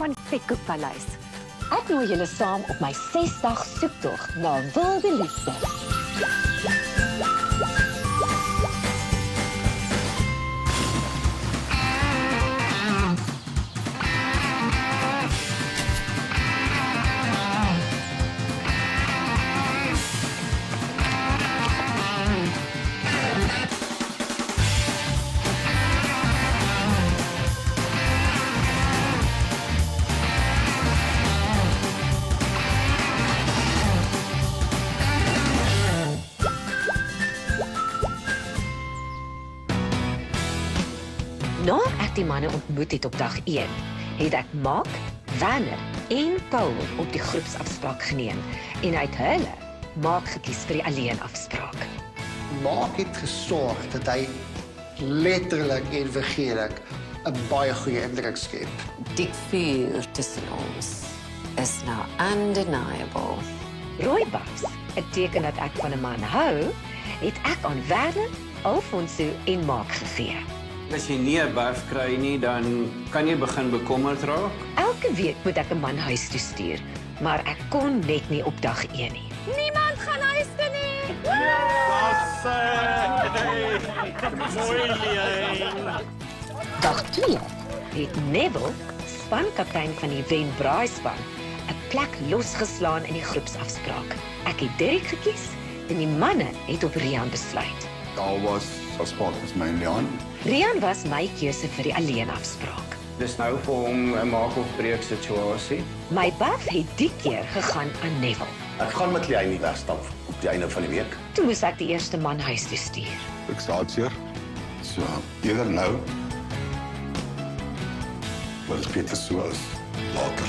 van die Vetkoekpaleis. Ek nooi julle saam op my 6-dag soektog na wilde liefde. Nadat ek die manne ontmoet het op dag 1, het ek Mark, Werner en Paul op die groepsafspraak geneem en uit hulle Mark gekies vir die alleenafspraak. Mark het gesorg dat hy letterlik en figuurlik 'n baie goeie indruk skep. Die vuur tussen ons is nou undeniable. Rooibos, 'n teken dat ek van 'n man hou, het ek aan Werner, Alfonso en Mark gegee. As jy nie 'n baf kry nie, dan kan jy begin bekommerd raak. Elke week moet ek 'n man huis toe stuur, maar ek kon net nie op dag 1 nie. Niemand gaan huis toe nie. Dag 2 het Neville, spankaptein van die Wen Braaispan, 'n plek losgeslaan in die groepsafspraak. Ek het Derek gekies en die manne het op Rian besluit. Daar was afspraak met my en Leon. Rian was my keuse vir die alleenafspraak. Dis nou vir hom 'n maak of breek situasie. My baf het die keer gegaan aan Neville. Ek gaan met Leon wegstap op die einde van die week. Toe moes ek die eerste man huis toe stuur. Ek staat hier. So, eerder nou. Wat is beter so as later?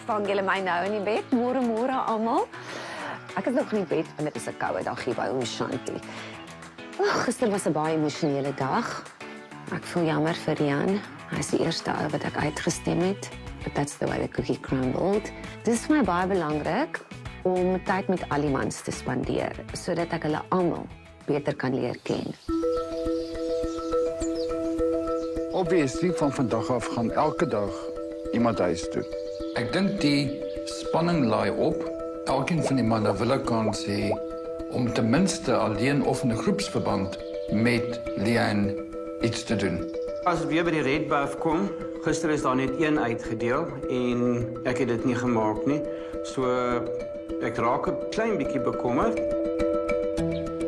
Vang julle my nou in die bed? Môre almal. Ek is nog in die bed want dit is 'n koue dag hier by ons Shanti. Gister was 'n baie emosionele dag. Ek voel jammer vir Rian. Hy is die eerste ou wat ek uitgestem het. But that's the way the cookie crumbled. Dit is vir my baie belangrik om tyd met al die mans te spandeer sodat ek hulle almal beter kan leer ken. Obviously van vandag af gaan elke dag iemand huis toe. Ek dink die spanning laai op. Elkeen van die manne wil 'n kans hê om ten minste alleen of in 'n groepsverband met Leon iets te doen. As dit weer by die Red Buff kom, gister is daar net een uitgedeel en ek het dit nie gemaak nie. So ek raak 'n klein bietjie bekommerd.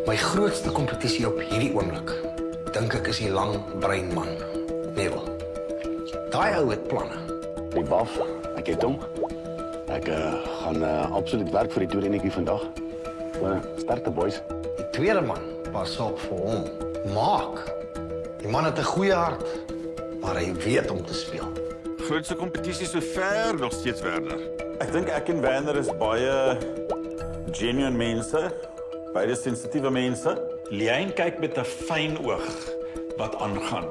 My grootste kompetisie op hierdie oomblik, dink ek, is die lang brein man, Neville. Daai ou het planne. Die baf, ek het hom. Ek gaan absoluut werk vir die toernetjie vandag. Sterkte boys. Die tweede man, pas op vir hom. Mark. Die man het 'n goeie hart, maar hy weet om te speel. Grootste kompetisie so ver nog steeds Werner. Ek dink ek en Werner is baie genuine mense, baie sensitiewe mense. Leon kyk met 'n fyn oog wat aangaan.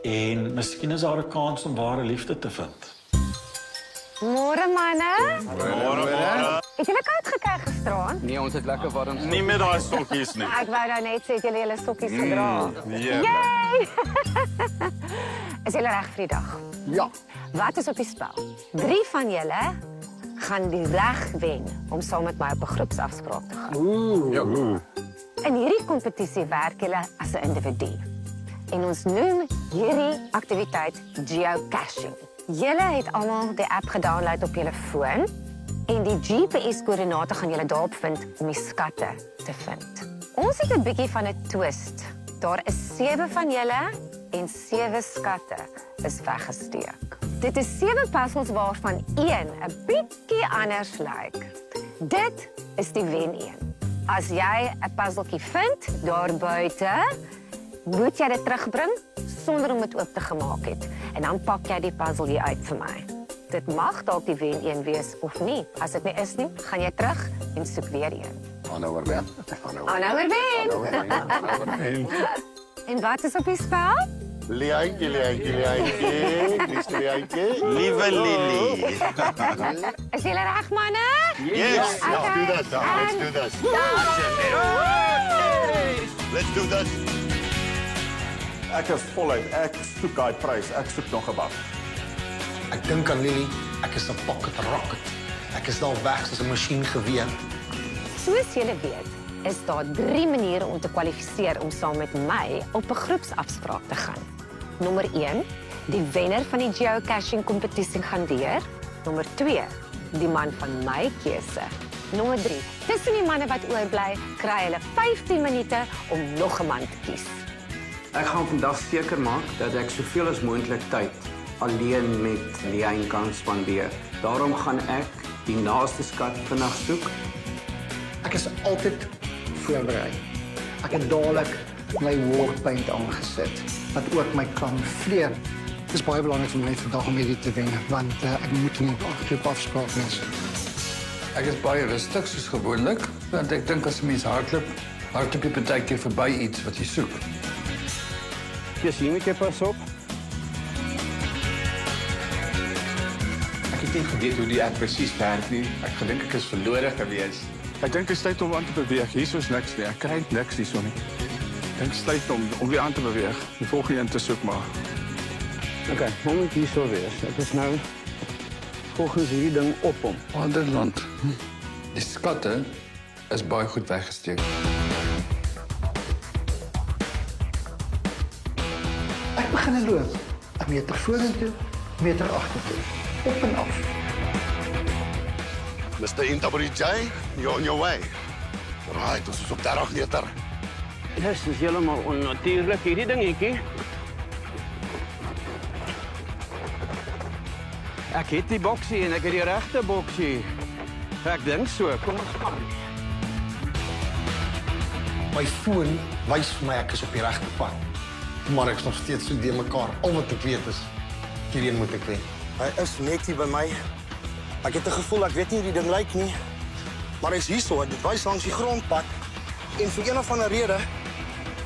En miskien is daar 'n kans om ware liefde te vind. Môre manne. Môre. Het julle koud gekry gisteraan? Nee, ons het lekker warm. Nie met daai sokkies nie. Ek wou nou net sê het julle julle stokkies gedra. Ja. Yay! Is julle reg vir die dag? Ja. Wat is op die spel? 3 van julle gaan die reg wen om saam met my op 'n groepsafspraak te gaan. In hierdie kompetisie werk julle as 'n individu. En ons noem hierdie aktiwiteit geocaching. Julle het almal die app gedownload op julle foon en die GPS-koördinate gaan julle daarop vind om die skatte te vind. Ons het 'n bietjie van 'n twist. Daar is 7 van julle en 7 skatte is weggesteek. Dit is 7 puzzles waarvan een 'n bietjie anders lyk. Dit is die wen een. As jy 'n puzzeltjie vind daar buite, moet jy dit terugbring sonder om dit oop te gemaak het. En dan pak jy die puzzle hier uit vir my. Dit mag dalk die wen een wees of nie. As dit nie is nie, gaan jy terug en soek weer een. Aanhouer wen. Aanhouer wen. En wat is op die spel? Leantjie. Liefste Leantjie. Liewe Lily. Is julle reg manne? Yes. Okay. Let's do this. Let's do this. Ek is voluit. Ek soek daai prys. Ek soek nog 'n bak. Ek dink aan Lily, ek is 'n pocket rocket. Ek is daar weg soos 'n masjiengeweer. Soos julle weet, is daar 3 maniere om te kwalifiseer om saam met my op 'n groepsafspraak te gaan. Nommer 1, die wenner van die geocaching kompetisie gaan deur. Nommer 2, die man van my keuse. Nommer 3, tussen die manne wat oorbly, kry hulle 15 minute om nog 'n man te kies. Ek gaan vandag seker maak dat ek soveel as moontlik tyd alleen met Leanne kan spandeer. Daarom gaan ek die naaste skat vinnig soek. Ek is altyd voorberei. Ek het dadelik my warpaint aangesit wat ook my kamufleer. Dit is baie belangrik vir my vandag om hierdie te wen, want ek moet nie op afspraak wees. Ek is baie rustig soos gewoonlik, want ek dink as 'n mens hardloop jy partykeer verby iets wat jy soek. Yes, hier moet jy pas op. Ek het nie geweet hoe die app presies werk nie. Ek gedink ek is verlore gewees. Ek dink dit is tyd om aan te beweeg. Hier is niks nie. Ek kry niks hierso nie. Ek dink dit is tyd om weer aan te beweeg. Die volgende een te soek maar. Okay, hoe moet hier so wees? Ek is nou volgens hierdie ding op hom. Vaderland. Die skatte is baie goed weggesteek. Ek begin loop. 'n meter vorentoe, 'n meter agtertoe. Op en af. Mr. Intabridjay, you're on your way. Right, ons is op 30 meter. Dis is heeltemal onnatuurlik hierdie dingetjie. Ek het die boksie en ek het die regte boksie. Ek dink so. Kom ons gaan. My foon wys vir my ek is op die regte pad. Maar ek is nog steeds so deur mekaar. Al wat ek weet is hierheen moet ek wen. Hy is net hier by my. Ek het 'n gevoel ek weet nie hoe die ding lyk nie. Maar hy's hierso, dit wys langs die grondpad. En vir een of ander rede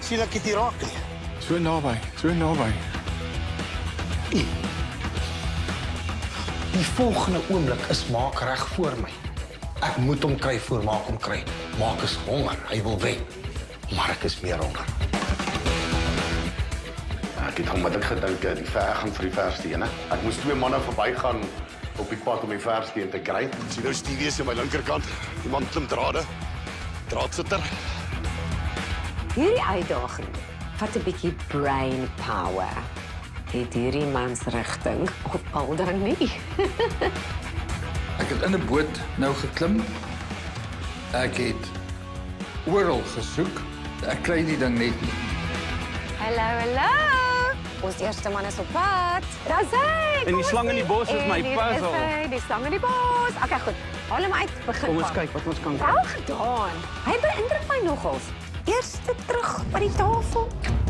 sien ek dit nie raak nie. So naby, so naby. Die volgende oomblik is Maak reg voor my. Ek moet hom kry voor Maak hom kry. Maak is honger, hy wil wen. Maar ek is meer honger. Ek het onmiddellik gedink die ver gaan vir die verste een. Ek moes 2 manne verbygaan op die pad om die verste een te kry. Sien nou Stevie is aan my linkerkant. Die man klim drade. Draadsitter. Hierdie uitdaging vat 'n bietjie brain power. Het hierdie mans rigting of al dan nie? Ek het in 'n boot nou geklim. Ek het oral gesoek. Ek kry die ding net nie. Hallo. Ons eerste man is op pad. Daar's hy. En die slang in die bos is my puzzle. Die slang in die bos. Okay, goed. Haal hom uit. Begin. Kom ons kyk wat ons kan Wel gedaan. Hy beïndruk my nogals. Eerste terug by die tafel.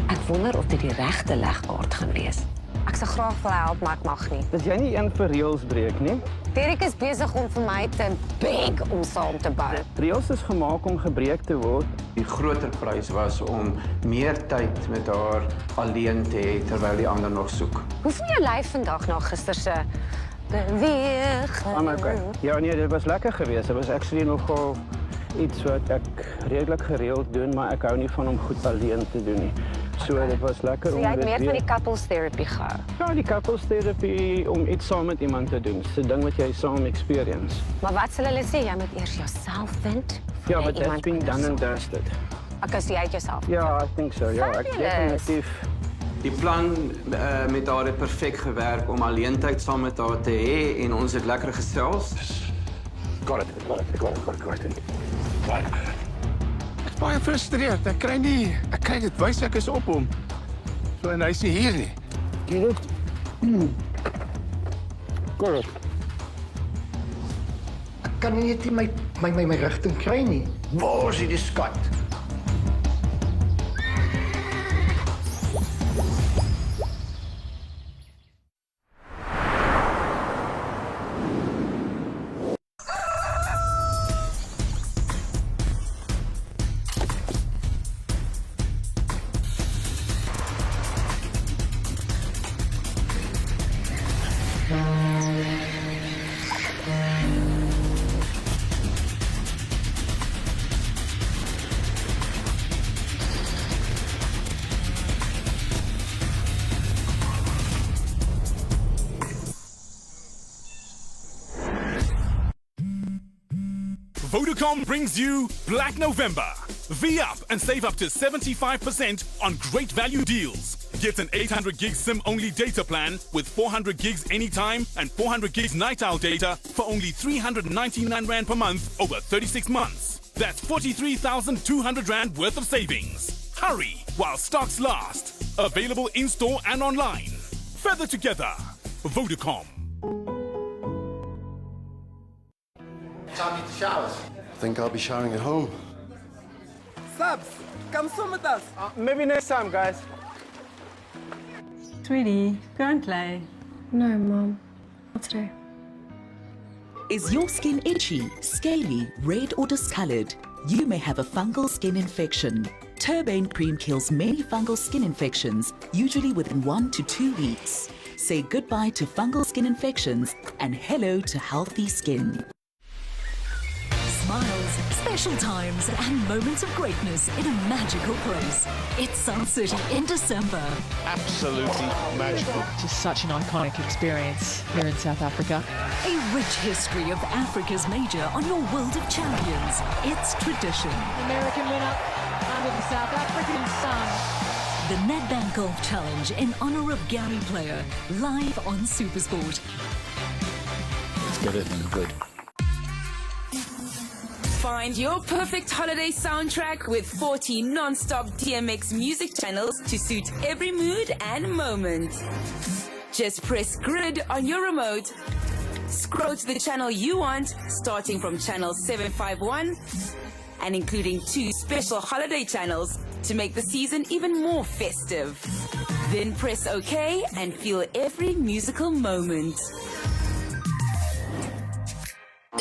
Ek wonder of dit die regte legkaart gaan wees. Ek sou graag wil help, maar ek mag nie. Dis jy nie een vir reëls breek nie? Derek is besig om vir my te beg om saam te bou. Reëls is gemaak om gebreek te word. Die groter prys was om meer tyd met haar alleen te hê terwyl die ander nog soek. Hoe voel jou lyf vandag na gister se beweging? Okay. Ja nee, dit was lekker geweest. Dit was actually nogal iets wat ek redelik gereeld doen, maar ek hou nie van om goed alleen te doen nie. So dit was lekker om jy het dit meer van die couples therapy gehou. Ja, die couples therapy om iets saam met iemand te doen. Dis 'n ding wat jy saam experience. Maar wat sal hulle sê? Jy moet eers jouself vind. Ja, but that's been done and dusted. Okay, so jy het jouself. Ja, I think so. Ja, ek Fabulous. definitief. Die plan met haar het perfek gewerk om alleen tyd saam met haar te hê en ons het lekker gesels. Got it. Ek is baie frustreerd. Ek kry dit wys ek is op hom. So en hy's nie hier nie. Ken dit? Korrek. Ek kan nie my rigting kry nie. Waar is die skat? Vodacom brings you Black November. V-up and save up to 75% on great value deals. Get an 800 gig SIM-only data plan with 400 gigs anytime and 400 gigs night owl data for only 399 Rand per month over 36 months. That's 43,200 Rand worth of savings. Hurry while stocks last. Available in-store and online. Further together. Vodacom. Time to shower. I think I'll be showering at home. Subs, come swim with us. Maybe next time, guys. Sweetie, go and play. No, Mom. Not today. Is your skin itchy, scaly, red or discolored? You may have a fungal skin infection. Turbane Cream kills many fungal skin infections, usually within 1 to 2 weeks. Say goodbye to fungal skin infections and hello to healthy skin. Smiles, special times, and moments of greatness in a magical place. It's Sun City in December. Absolutely magical. Just such an iconic experience here in South Africa. A rich history of Africa's major on your World of Champions. It's tradition. American winner under the South African sun. The Nedbank Golf Challenge in honor of Gary Player, live on SuperSport. It's better than good. Find your perfect holiday soundtrack with 40 non-stop DMX music channels to suit every mood and moment. Just press grid on your remote, scroll to the channel you want, starting from channel 751 and including 2 special holiday channels to make the season even more festive. Then press OK and feel every musical moment.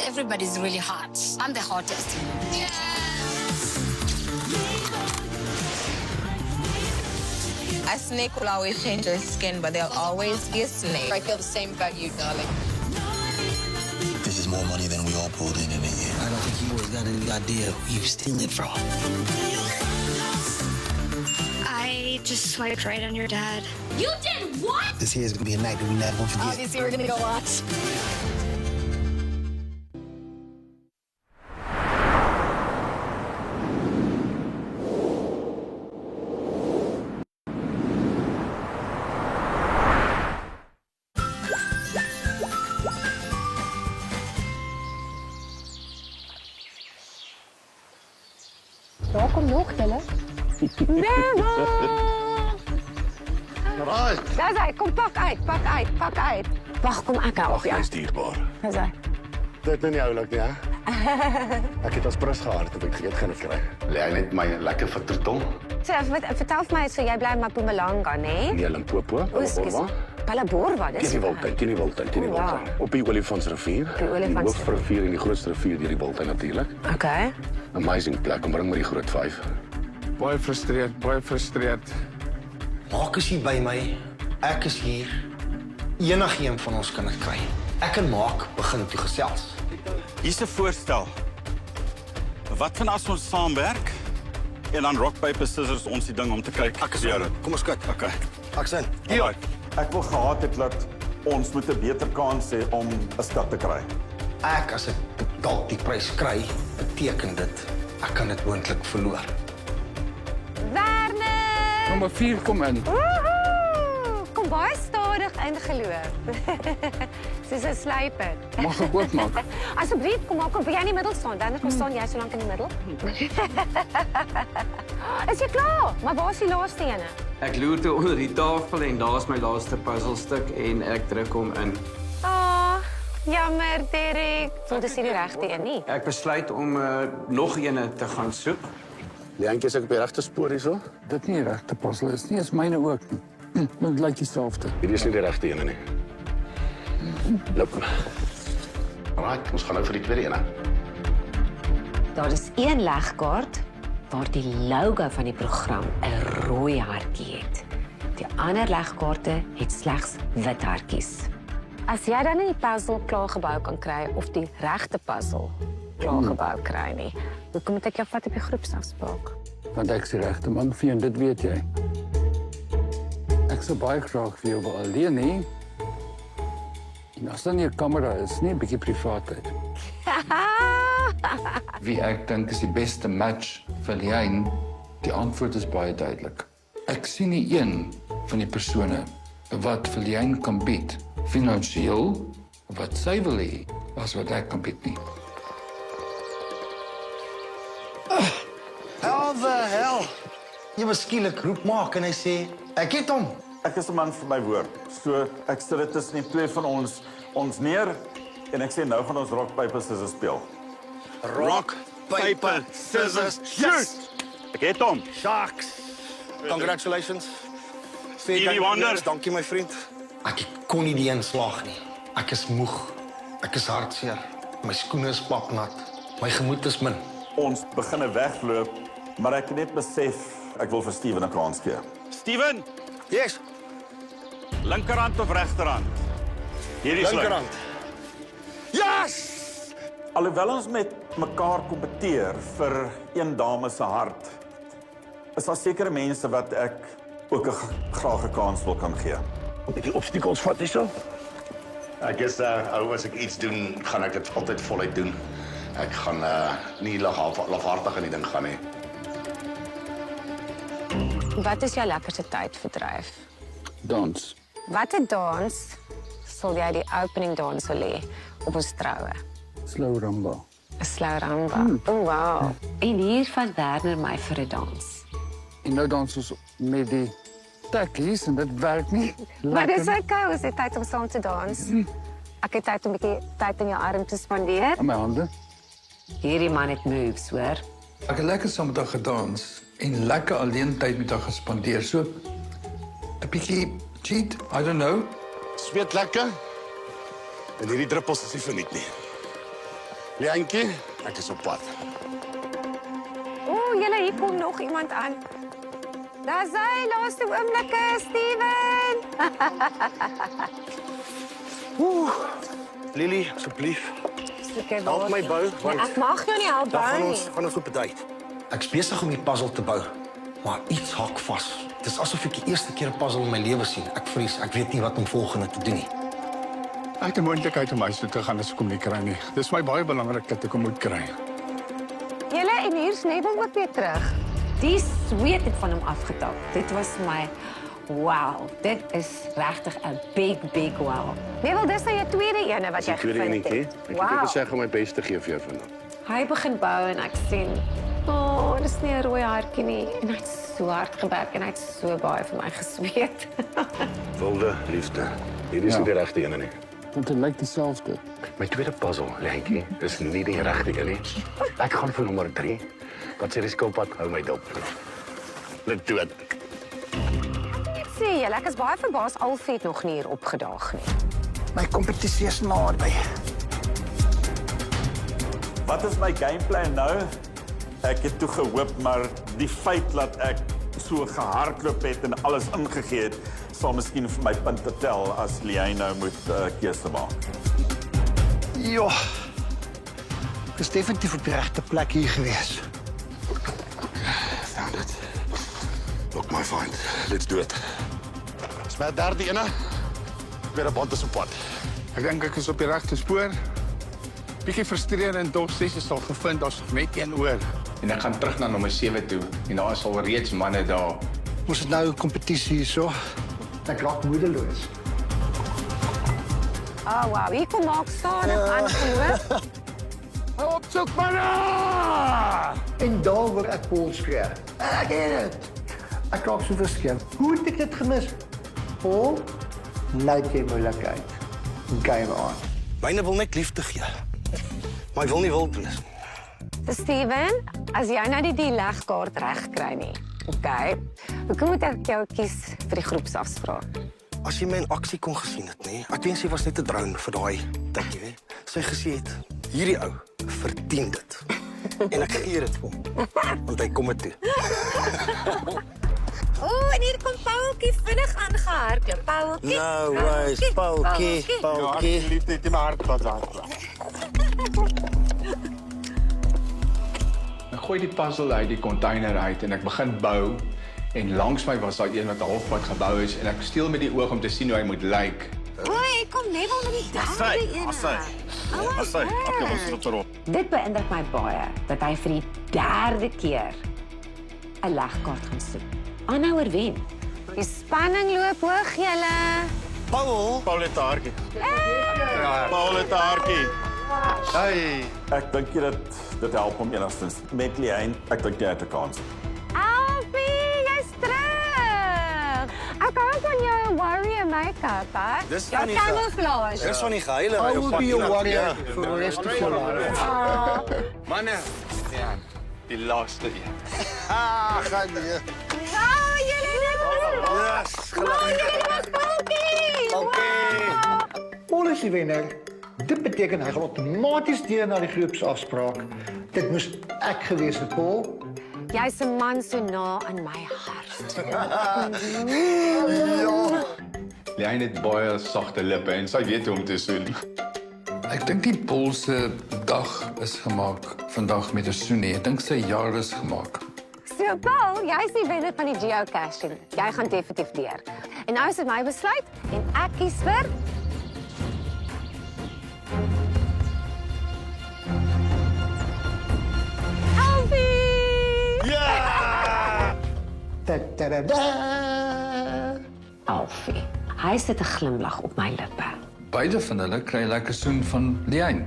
Everybody's really hot. I'm the hottest. Yes! A snake will always change their skin, but they'll always be a snake. I feel the same about you, darling. This is more money than we all pulled in a year. I don't think you always got any idea who you steal it from. I just swiped right on your dad. You did what? This here is going to be a night that we never gonna forget. Obviously, we're going to go watch. Daar kom nog, julle. Right. Daar is hy. Kom, pak uit, pak uit, pak uit. Wag, kom ek help jou. Jy's dierbaar. Daar is hy. Dit is nie oulik nie, hè? Ek het as prins gehard, ek het geen kry. Lê net my lekker vertroetel. So, vertel vir my, so jy bly in Mpumalanga, né? Nee, Limpopo. Palaborwa, dis. Ken die Wildtuin. Op die Olifantsrivier. Die hoogste rivier en die grootste rivier deur die Wildtuin natuurlik. Okay. Amazing plek, kom bring maar die groot 5. Baie frustreerd. Maak is hier by my. Ek is hier. Enigeen van ons kan dit kry. Ek en Maak begin toe gesels. Hier's 'n voorstel. Wat van as ons saamwerk en dan rock paper scissors ons die ding om te kyk. Ek is in. Kom ons kyk. Okay. Ek's in. Ja. Ek wil gehad het dat ons met 'n beter kans hê om 'n skat te kry. Ek as ek dalk die prys kry, beteken dit ek kan dit moontlik verloor. Werner! Nommer 4 kom in. Woehoe! Kom baie stadig ingeloof. Soos 'n sluiper. Mag ek oopmaak? Asseblief, kom maak, wil jy in die middel staan? Dan kom staan jy so lank in die middel. Is jy klaar? Maar waar is die laaste ene? Ek loer toe onder die tafel en daar's my laaste puzzelstuk en ek druk hom in. Jammer, Derek. Want dis nie die regte een nie. Ek besluit om nog eene te gaan soek. Die eentjie is ek op die regte spoor hierso. Dit nie regte puzzel is nie, is myne ook nie. Dit lyk dieselfde. Hierdie is nie die regte ene nie. Loop. Alright, ons gaan nou vir die tweede ene. Daar is een legkaart waar die logo van die program 'n rooi hartjie het. Die ander legkaarte het slegs wit hartjies. As jy dan nie die puzzle klaargebou kan kry of die regte puzzle klaargebou kry nie, hoekom moet ek jou vat op die groepsafspraak? Want ek is die regte man vir jou en dit weet jy. Ek sou baie graag vir jou wil alleen nie. En as dan nie 'n kamera is nie, 'n bietjie privaatheid. Wie ek dink is die beste match vir Lien, die antwoord is baie duidelik. Ek sien nie een van die persone wat vir Lien kan bied, finansiëel, wat sy wil hê, as wat ek kan bied nie. How the hell? Jy was skielik roep maak en hy sê, ek het hom. Ek is 'n man vir my woord. So ek sit dit tussen die twee van ons neer en ek sê nou gaan ons rock paper scissors speel. Rock, paper, scissors, shoot! Ek het hom. Sharks. Congratulations. Stevie Wonder. Dankie my vriend. Ek kon nie die inslag nie. Ek is moeg. Ek is hartseer. My skoene is papnat. My gemoed is min. Ons begin wegloop, maar ek het net besef ek wil vir Steven 'n kans gee. Steven, Yes. linkerhand of regterhand? Hierdie is Linkerhand. Yes! Alhoewel ons met mekaar kompeteer vir een dame se hart, is daar sekere mense wat ek ook graag 'n kans wil kan gee. Moet ek die obstakels vat hierso? Ek is ou as ek iets doen, gaan ek dit altyd voluit doen. Ek gaan nie lafhartig in die ding gaan nie. Wat is jou lekkerste tydverdryf? Dans. Watter dans sal jy die opening dans wil hê op ons troue? Slow rumba. 'n Slow rumba. Wow. En hier van Werner my vir 'n dans. En nou dans ons met die tekkies en dit werk nie. Maar dis okay, ons het tyd om saam te dans. Ek het tyd om 'n bietjie tyd in jou arm te spandeer. Aan my hande. Hierdie man het moves, hoor. Ek het lekker saam met haar gedans en lekker alleen tyd met haar gespandeer. So 'n bietjie cheat, I don't know. Sweet lekker. En hierdie druppels is nie verniet nie. Lientjie, ek is op pad. Ooh, julle, hier kom nog iemand aan. Daar's hy, laaste oomblikke, Steven. Lily, asseblief. Okay, help my bou. Nee, ek mag jou nie help bou nie. Gaan ons op 'n date. Ek is besig om die puzzle te bou, maar iets hak vas. Dit is asof ek die eerste keer 'n puzzle in my lewe sien. Ek vrees, ek weet nie wat om volgende te doen nie. Ek het 'n moontlikheid om huis toe te gaan as ek hom nie kry nie. Dis vir my baie belangrik dat ek hom moet kry. Julle, en hier's Neville ook weer terug. Die sweet het van hom afgetap. Dit was my wow. Dit is regtig 'n big wow. Neville, dis nou jou tweede ene wat jy gevind het. Ek het gesê om my bes te gee vir jou vandag. Hy begin bou en ek sien, dis nie 'n rooi hartjie nie. En hy het so hard gewerk en hy het so baie vir my gesweet. Wilde liefde. Hierdie is nie die regte ene nie. Want dit lyk dieselfde. My tweede puzzle, Lientjie, is nie die regte een nie. Ek gaan vir nommer 3. Wat sê die skilpad hou my dop. Net dood. Sê julle, ek is baie verbaas Alfie het nog nie hier opgedaag nie. My kompetisie is naby. Wat is my gameplan nou? Ek het toe gehoop, maar die feit dat ek so gehardloop het en alles ingegee het, sal miskien vir my punte tel as Lien nou moet keuse maak. Ja. Ek is definitief op die regte plek hier gewees. Found it. Look my find. Let's do it. Is my derde ene? Weer 'n band is op pad. Ek dink ek is op die regte spoor. Bietjie frustrerend, dog 6 is al gevind, daar's net een oor. En ek gaan terug na nommer 7 toe en daar is al reeds manne daar. Ons het nou 'n kompetisie hierso. Ek raak moedeloos. Wow, hier kom maak stadig aan, hoor. Op soek manne! En daar word ek vol skree. Ek het dit. Ek raak so verskeem. Hoe het ek dit gemis? Paul, nou jy moeilikheid. Game on. Myne wil net liefde gee. Maar hy wil nie wildnis. Steven, as jy nou die legkaart reg kry nie. Okay. Hoekom moet ek jou kies vir die groepsafspraak? As jy my in aksie kon gesien het, nee. Ek wens sy was net 'n drone vir daai ding, jy weet. Sy gesê het, hierdie ou verdien dit. En ek gee dit vir hom. Want hy kom dit toe. En hier kom Paultjie vinnig aangehardloop. Paultjie. No worries, Paultjie. Ja, liefde het in my hart wat daar. Ek gooi die puzzle uit die container uit en ek begin bou. En langs my was daar een wat halfpad gebou is en ek steel met die oog om te sien hoe hy moet lyk. Oei, kom Neville met die derde een. Ek ons het erop. Dit beïndruk my baie dat hy vir die derde keer 'n legkaart gaan soek. Aanhouer wen. Die spanning loop hoog, julle. Paul het haartjie. Paul het haartjie. Hey, ek dink dit help hom enigstens. Met Leanne, ek dink jy het 'n kans. Alfie, jy's terug. Ek hou van jou warrior make-up, hè? Dis Jou van die camouflage. Dis van die geheile. I will be your warrior for the rest of your life. Manne. Ja, die laaste een. Gaan nie. Nou, julle het Yes, gelukkig. Paul is die wenner. Dit beteken hy gaan outomaties deur na die groepsafspraak. Dit moes ek gewees het, Paul. Jy's 'n man so na in my hart. Leanne het baie sagte lippe en sy weet hoe om te soen. Ek dink die Paul se dag is gemaak vandag met 'n soenie. Ek dink sy jaar is gemaak. So Paul, jy's die wenner van die geocaching. Jy gaan definitief deur. En nou is dit my besluit en ek kies vir Alfie. Hy sit 'n glimlag op my lippe. Beide van hulle kry 'n lekker soen van Leanne.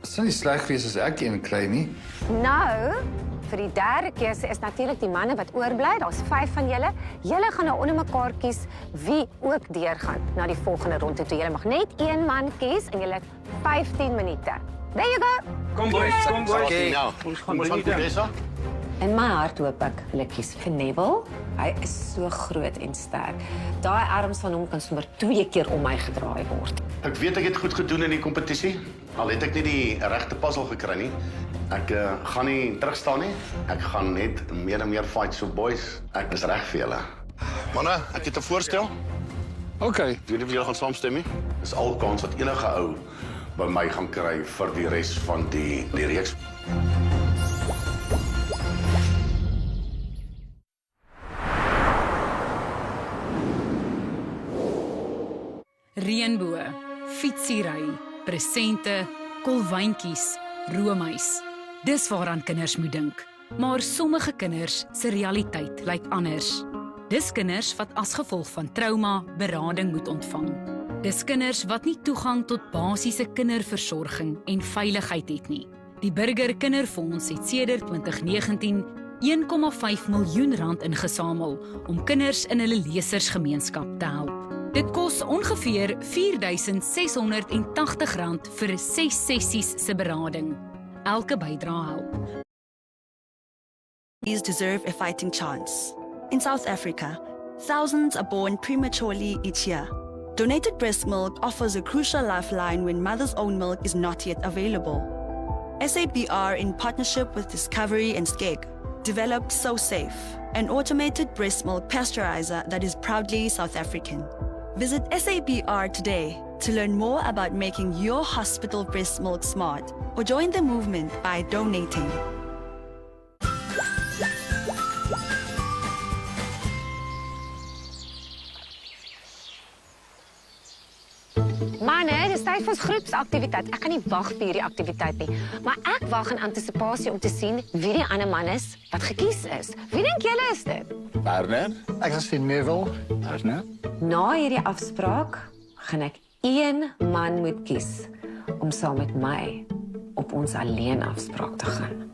Dit sal nie sleg wees as ek een kry nie. nou vir die derde keuse is natuurlik die manne wat oorbly. Daar's 5 van julle. Julle gaan nou onder mekaar kies wie ook deurgaan na die volgende ronde toe. Julle mag net een man kies en julle het 15 minute. There you go. Kom boys, kom boys. Okay, nou. Ons gaan Vanessa. In my hart hoop ek hulle kies vir Neville. Hy is so groot en sterk. Daai arms van hom kan sommer 2 keer om my gedraai word. Ek weet ek het goed gedoen in die kompetisie. Al het ek nie die regte puzzle gekry nie. Ek gaan nie terugstaan nie. Ek gaan net meer en meer fight so boys. Ek is reg vir julle. Manne, ek het 'n voorstel. OK. Ek weet nie of julle gaan saamstem nie. Dis al kans wat enige ou by my gaan kry vir die res van die reeks. Reënboë, fietsiery, presente, kolwyntjies, roomys. Dis waaraan kinders moet dink. Maar sommige kinders se realiteit lyk anders. Dis kinders wat as gevolg van trauma berading moet ontvang. Dis kinders wat nie toegang tot basiese kinderversorging en veiligheid het nie. Die Burger Kinderfonds het sedert 2019 R1,5 miljoen ingesamel om kinders in hulle lesersgemeenskap te help. Dit kos ongeveer R4,680 vir 6 sessies se berading. Elke bydrae help. These deserve a fighting chance. In South Africa, thousands are born prematurely each year. Donated breast milk offers a crucial lifeline when mother's own milk is not yet available. SABR, in partnership with Discovery and SCEG, developed SoSafe, an automated breast milk pasteurizer that is proudly South African. Visit SABR today to learn more about making your hospital breast milk smart, or join the movement by donating. Manne, dis tyd vir ons groepsaktiwiteit. Ek kan nie wag vir hierdie aktiwiteit nie. Maar ek wag in antisisipasie om te sien wie die ander man is wat gekies is. Wie dink julle is dit? Werner? Ek is vir Neville. Werner? Na hierdie afspraak gaan ek een man moet kies om saam met my op ons alleen afspraak te gaan.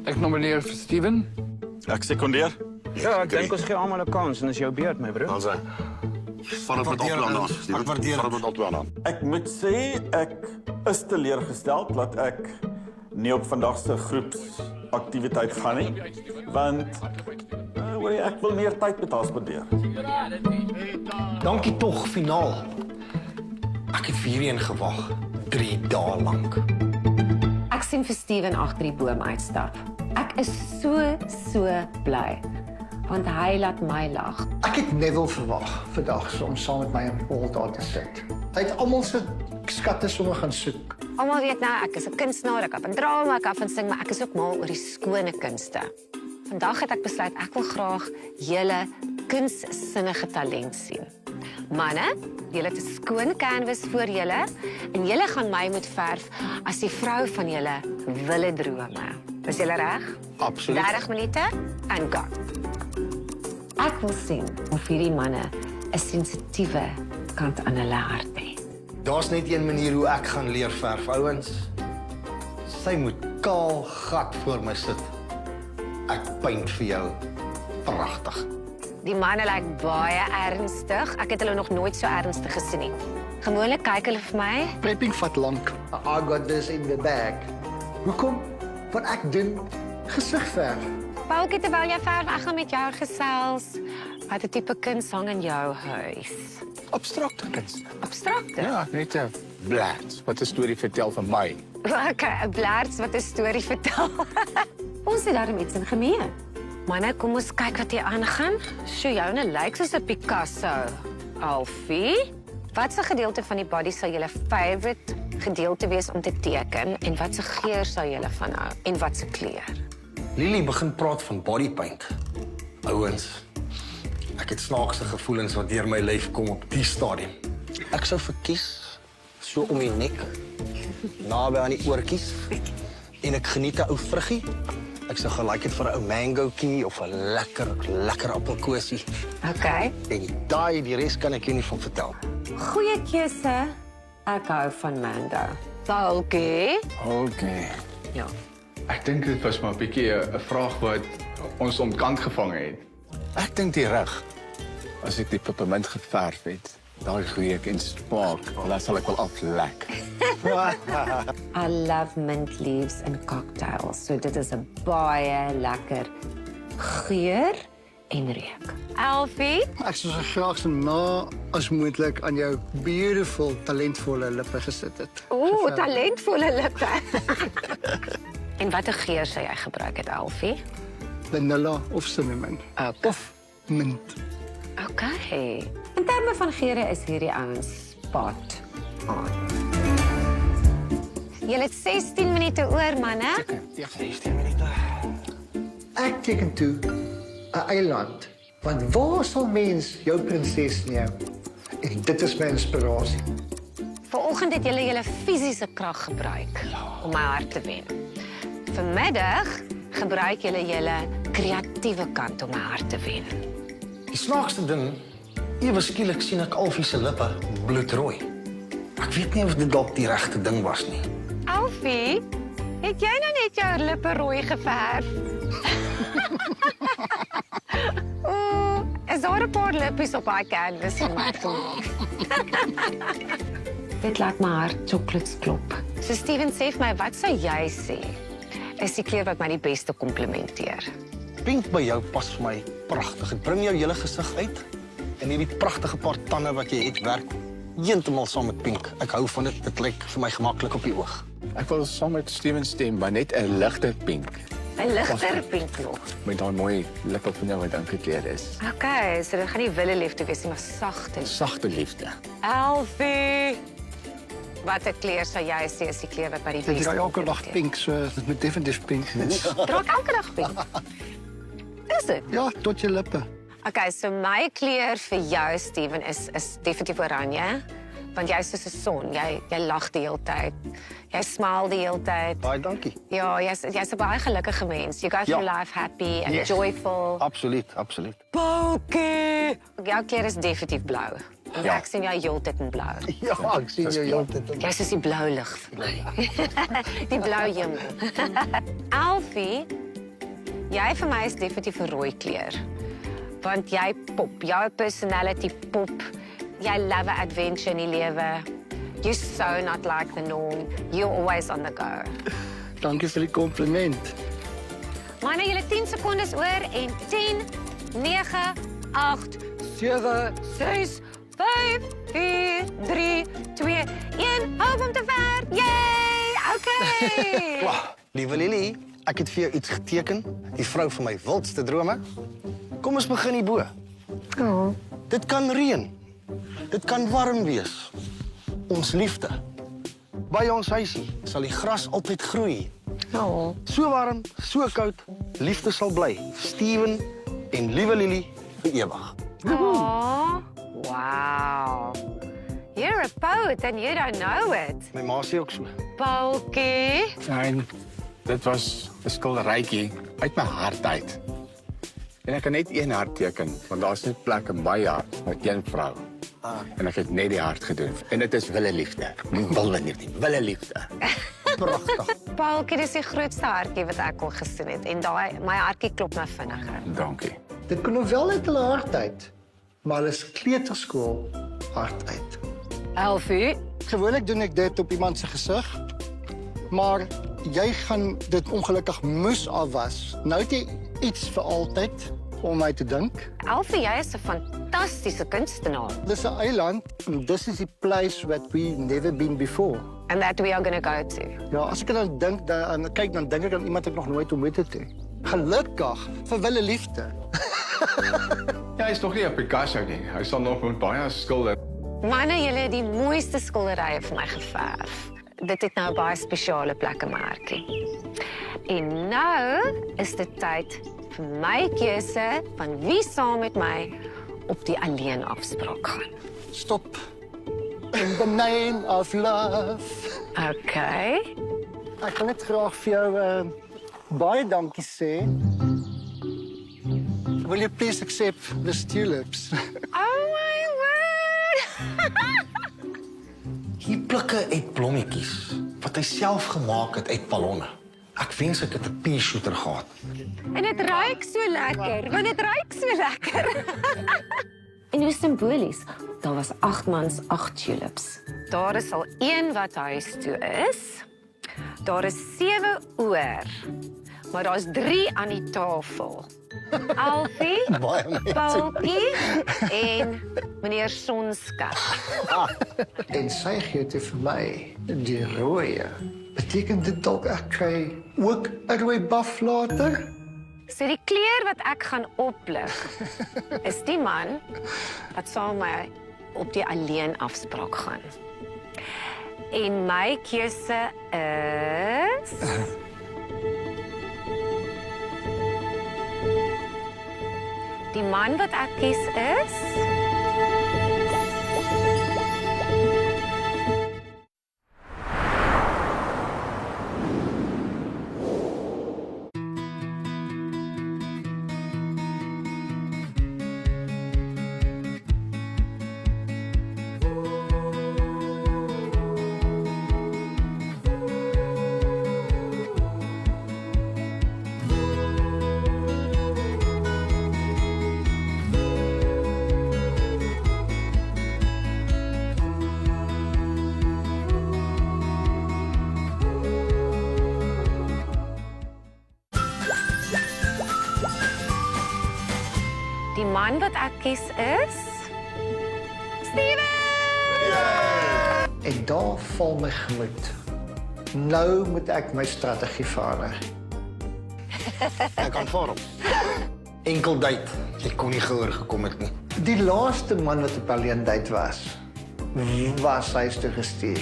Ek nomineer vir Steven. Ek sekondeer. Ja, ek dink ons gee almal 'n kans en dis jou beurt, my broer. Ons vat dit met al plan aan. Ek waardeer dit met al plan aan. Ek moet sê ek is teleurgestel dat ek nie op vandag se groepsaktiwiteit gaan nie, want ek wil meer tyd met haar spandeer. Dankie tog, finaal. Ek het vir hierheen gewag 3 dae lank. Ek sien vir Steven agter die boom uitstap. Ek is so bly. want hy laat my lag. Ek het Neville verwag vandag om saam met my en Paul daar te sit. Hy het almal se skatte sommer gaan soek. Almal weet nou, ek is 'n kunstenaar, ek hou van drama, ek hou van sing, maar ek is ook mal oor die skone kunste. Vandag het ek besluit ek wil graag julle kunssinnige talent sien. Manne, julle het 'n skoon canvas voor julle en julle gaan my moet verf as die vrou van julle wille drome. Is julle reg? Absoluut. 30 minute en go. Ek wil sien of hierdie manne 'n sensitiewe kant aan hulle hart het. Daar's net een manier hoe ek gaan leer verf, ouens. Sy moet kaal gat voor my sit. Ek paint vir jou pragtig. Die manne lyk baie ernstig. Ek het hulle nog nooit so ernstig gesien nie. Gewoonlik kyk hulle vir my. Prepping vat lank. I got this in the bag. Hoekom? Wat ek doen, gesigverf. Paulkie, terwyl jy verf, ek gaan met jou gesels. Wat 'n tipe kuns hang in jou huis? Abstrakte kuns. Abstrakte? Ja, net 'n blads wat 'n storie vertel van my. Okay, 'n blads wat 'n storie vertel. Ons het daarmee iets in gemeen. Manne, kom ons kyk wat hier aangaan. Sjoe, joune lyk soos 'n Picasso. Alfie, watse gedeelte van die body sal julle favorite gedeelte wees om te teken en watse geur sal julle van hou en watse kleur? Lily begin praat van body paint. Ouens, ek het snaakse gevoelens wat deur my lyf kom op die stadium. Ek sou verkies so om die nek, naby aan die oortjies, en ek geniet 'n ou vruggie. Ek sou gelike het vir 'n ou mangoetjie of 'n lekker appelkoesie. Okay. En die res kan ek jou nie van vertel. Goeie keuse. Ek hou van mango. Paulkie? Okay. Ja. Ek dink dit was maar 'n bietjie 'n vraag wat ons omkant gevang het. Ek dink die reg. As ek die peppermint geverf het, daai reuk en smaak, dan sal ek wel aflek. I love mint leaves in cocktails. So dit is 'n baie lekker geur en reuk. Alfie? Ek sou so graag so na as moontlik aan jou beautiful, talentvolle lippe gesit het. Ooh, talentvolle lippe. En watter geur sou jy gebruik het, Alfie? Vanilla of cinnamon. Okay. Of mint. Okay. In terme van geure is hierdie ouens spot on. Julle het 16 minute oor, manne. Ja, 16 minute. Ek teken toe 'n eiland. Want waar sal mens jou prinses neem? En dit is my inspirasie. Vanoggend het julle julle fisiese krag gebruik om my hart te wen. Vanmiddag gebruik julle julle kreatiewe kant om my hart te wen. Die snaakste ding, ewe skielik sien ek Alfie se lippe bloedrooi. Ek weet nie of dit dalk die regte ding was nie. Alfie, het jy nou net jou lippe rooi geverf? Is daar 'n paar lippies op daai canvas vir my gemaak? Dit laat my hart chocolates klop. So Steven, sê vir my, wat sou jy sê is die kleur wat my die beste komplimenteer? Pink by jou pas vir my pragtig. Dit bring jou hele gesig uit. En hierdie pragtige paar tande wat jy het werk heeltemal saam met pink. Ek hou van dit. Dit lyk vir my gemaklik op die oog. Ek wil saam met Steven stem, maar net 'n ligter pink. 'n Ligter pink nog. Met daai mooi lippe van jou wat ingekleed is. Okay, so dit gaan nie wille liefde wees nie, maar sagte. Sagte liefde. Alfie, watter kleur sou jy sê is die kleur wat by die Dit beste is elke dag pink, so dit moet definitief pink wees. Draak elke dag pink. Is dit? Ja, tot je lippe. Okay, so my kleur vir jou, Steven, is definitief oranje. Want jy is soos 'n son. Jy lag die hele tyd. Jy smile die hele tyd. Baie dankie. Ja, jy's 'n baie gelukkige mens. You go through life happy and joyful. Absoluut, absoluut. Paulkie! Jou kleur is definitief blou. Ja. Ek sien jou heeltyd in blou. Ja, ek sien jou heeltyd in blou. Jy's soos die blou lig vir my. Die blou hemel. Alfie, jy vir my is definitief 'n rooi kleur. Want jy pop, jou personality pop. Jy love adventure in die lewe. You're so not like the norm. You're always on the go. Dankie vir die kompliment. Manne, julle 10 sekondes oor en 10, 9, 8, 7, 6, 5, 4, 3, 2, 1. Hou om te ver. Yay! Okay. Liewe Lily, ek het vir jou iets geteken. Die vrou van my wildste drome. Kom ons begin hierbo. Oh. Dit kan reën. Dit kan warm wees. Ons liefde. By ons huisie sal die gras altyd groei. Oh. So warm, so koud, liefde sal bly. Steven en liewe Lily vir ewig. Oh. Wow. You're a poet and you don't know it. My ma sê ook so. Paultjie. En dit was 'n skilderytjie uit my hart uit. En ek kan net een hart teken, want daar's net plek in my hart vir een vrou. En ek het net die hart gedoen. En dit is wille liefde. Nie wilde nie, wille liefde. Pragtig. Paultjie, dis die grootste hartjie wat ek al gesien het. En my hartjie klop nou vinniger. Dankie. Dit kon nou wel uit hulle hart uit, maar hulle is kleuterskool hart uit. Elfie? Gewoonlik doen ek dit op iemand se gesig, maar jy gaan dit ongelukkig moes afwas. Nou het jy iets vir altyd om my te dink. Elfie, jy is 'n fantastiese kunstenaar. Dis 'n eiland, and this is the place that we never been before. And that we are going to go to. Ja, as ek dan dink, dan dink ek aan iemand ek nog nooit ontmoet het nie. Gelukkig vir wille liefde. Ja, hy is nog nie 'n Picasso nie. Hy sal nog met baie skilder. Manne, julle het die mooiste skilderye vir my geverf. Dit het nou 'n baie spesiale plek in my hartjie. En nou is dit tyd vir my keuse van wie saam met my op die alleen afspraak gaan. Stop. In the name of love. Okay. Ek kan net graag vir jou baie dankie sê. Will you please accept these tulips? Oh my word! Hier plukke uit blommetjies wat hy self gemaak het uit ballonne. Ek wens ek het 'n pea shooter gehad. En dit ruik so lekker, want dit ruik so lekker. En hoe simbolies, daar was 8 mans, 8 tulips. Daar is al 1 wat huis toe is. Daar is 7 oor. Maar daar's 3 aan die tafel. Alfie, Paultjie en meneer Sonskat. En sy gee dit vir my, die rooie. Beteken dit dalk ek kry ook 'n rooi baf later? So die kleur wat ek gaan oplig, is die man wat saam met my op die alleen afspraak gaan. En my keuse is... Die man wat ek kies is... Die man wat ek kies is... Steven! En daar val my gemoed. Nou moet ek my strategie vaardig. Ek aanvaar hom. Enkel date. Jy kon nie gehoor gekom het nie. Die laaste man wat op alleen date was huis toe gestuur.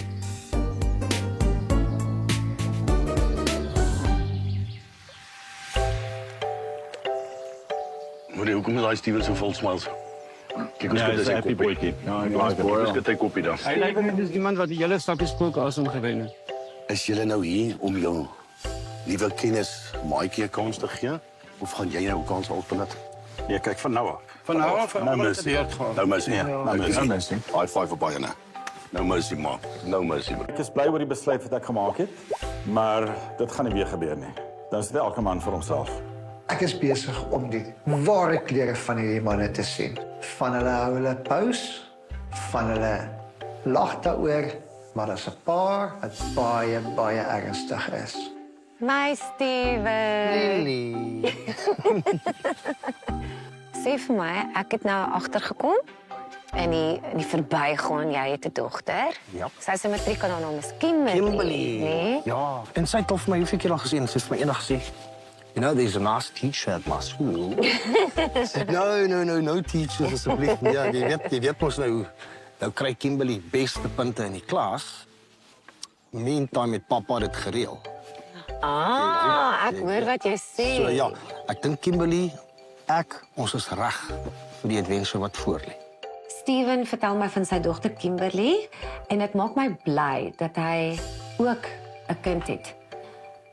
Moeder, hoekom is daai Steven so vol smiles? Kyk, ons Ja, skop hy's dit 'n sy happy koppie. boytjie. Ja, Hy ek like it. ons skop dit koppie dan. Hy lyk net soos iemand wat die hele stakkie spookasem gewen het. Is julle nou hier om jou nuwe kennis maatjie 'n kans te gee of gaan jy nou 'n kans opbenut? Nee, kyk van nou af. Van nou af, nou mis dit gaan. Nou mis nie. Ja, Nou nou mis mis nie. High five vir baie, né? Nou mis jy maar. Nou mis jy. Ek is bly oor die besluit wat ek gemaak het, maar dit gaan nie weer gebeur nie. Dan is dit elke man vir homself. Ek is besig om die ware kleure van hierdie manne te sien. Van hulle hou hulle pose, van hulle lag daaroor, maar daar's 'n paar wat baie ernstig is. My Steven. Lily. Sê vir my, ek het nou agtergekom in die verbygaan, jy het 'n dogter. Ja. Sy se matriek dan nou miskien Kimberly, nee? Ja, en sy het al vir my hoeveel keer al gesien, sy het vir my eendag gesê, You know, there's a nice teacher at my school. No teachers, asseblief. Ja, jy weet mos nou kry Kimberly beste punte in die klas. Meantime het papa dit gereël. Ek hoor wat jy sê. So ja, ek dink Kimberly, ons is reg vir die adventure wat voorlê. Steven vertel my van sy dogter Kimberly en dit maak my bly dat hy ook 'n kind het.